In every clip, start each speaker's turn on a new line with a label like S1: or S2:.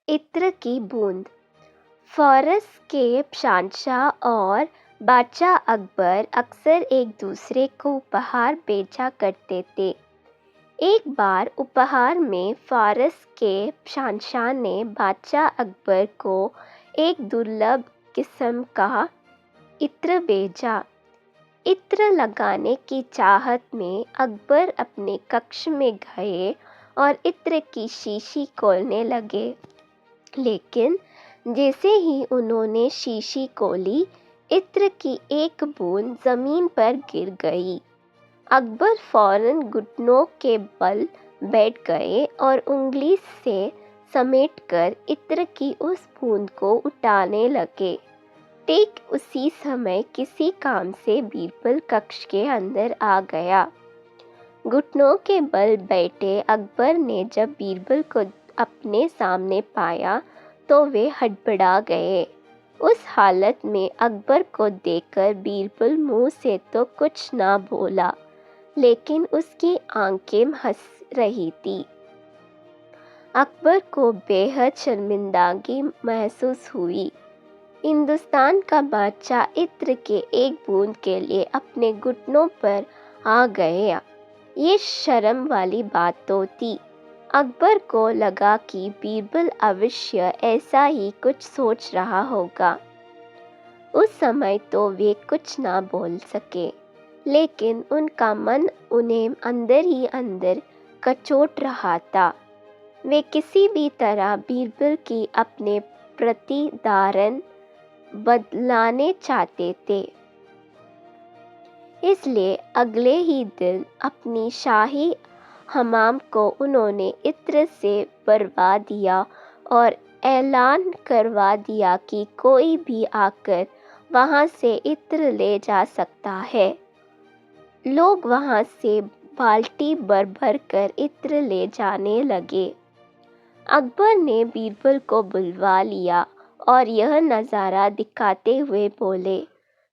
S1: इत्र की बूंद। फारस के शहंशाह और बादशाह अकबर अक्सर एक दूसरे को उपहार भेजा करते थे। एक बार उपहार में फारस के शहंशाह ने बादशाह अकबर को एक दुर्लभ किस्म का इत्र भेजा। इत्र लगाने की चाहत में अकबर अपने कक्ष में गए और इत्र की शीशी खोलने लगे, लेकिन जैसे ही उन्होंने शीशी खोली, इत्र की एक बूंद जमीन पर गिर गई। अकबर फौरन घुटनों के बल बैठ गए और उंगली से समेटकर इत्र की उस बूंद को उठाने लगे। ठीक उसी समय किसी काम से बीरबल कक्ष के अंदर आ गया। घुटनों के बल बैठे अकबर ने जब बीरबल को अपने सामने पाया तो वे हड़बड़ा गए। उस हालत में अकबर को देखकर बीरबल मुंह से तो कुछ ना बोला, लेकिन उसकी आंखें हंस रही थी। अकबर को बेहद शर्मिंदगी महसूस हुई। हिंदुस्तान का बादशाह इत्र के एक बूंद के लिए अपने घुटनों पर आ गया। ये शर्म वाली बात तो थी। अकबर को लगा कि बीरबल अवश्य ऐसा ही कुछ सोच रहा होगा। उस समय तो वे कुछ ना बोल सके, लेकिन उनका मन उन्हें अंदर ही अंदर कचोट रहा था। वे किसी भी तरह बीरबल की अपने प्रति धारण बदलाने चाहते थे। इसलिए अगले ही दिन अपनी शाही हमाम को उन्होंने इत्र से भरवा दिया और ऐलान करवा दिया कि कोई भी आकर वहां से इत्र ले जा सकता है। लोग वहां से बाल्टी भर भर कर इत्र ले जाने लगे। अकबर ने बीरबल को बुलवा लिया और यह नज़ारा दिखाते हुए बोले,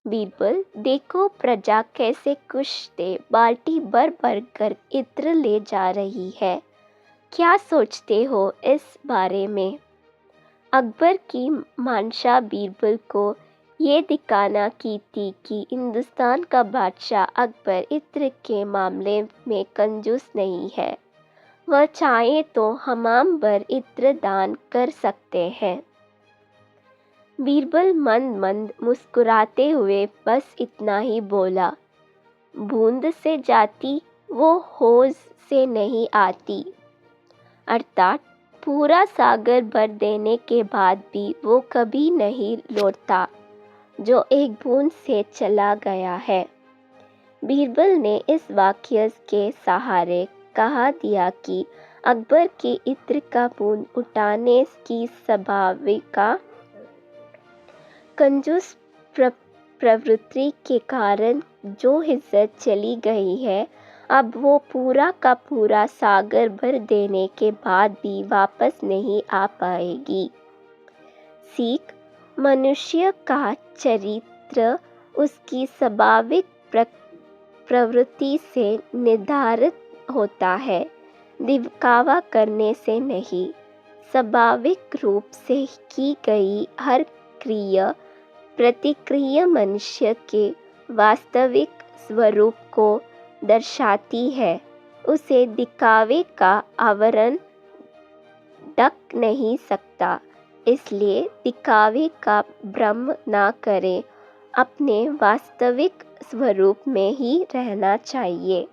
S1: बीरबल, देखो प्रजा कैसे खुश थे, बाल्टी भर भर कर इत्र ले जा रही है। क्या सोचते हो इस बारे में? अकबर की मंशा बीरबल को ये दिखाना की थी कि हिंदुस्तान का बादशाह अकबर इत्र के मामले में कंजूस नहीं है। वह चाहे तो हमाम भर इत्र दान कर सकते हैं। बीरबल मंद मंद मुस्कुराते हुए बस इतना ही बोला, बूंद से जाती वो हौज से नहीं आती। अर्थात पूरा सागर भर देने के बाद भी वो कभी नहीं लौटता जो एक बूंद से चला गया है। बीरबल ने इस वाक्य के सहारे कहा दिया कि अकबर की इत्र का बूंद उठाने की स्वाभाविक कंजूस प्रवृत्ति के कारण जो इज्जत चली गई है, अब वो पूरा का पूरा सागर भर देने के बाद भी वापस नहीं आ पाएगी। सीख, मनुष्य का चरित्र उसकी स्वाभाविक प्रवृत्ति से निर्धारित होता है, दिखावा करने से नहीं। स्वाभाविक रूप से की गई हर क्रिया प्रतिक्रिया मनुष्य के वास्तविक स्वरूप को दर्शाती है, उसे दिखावे का आवरण ढक नहीं सकता। इसलिए दिखावे का भ्रम ना करें, अपने वास्तविक स्वरूप में ही रहना चाहिए।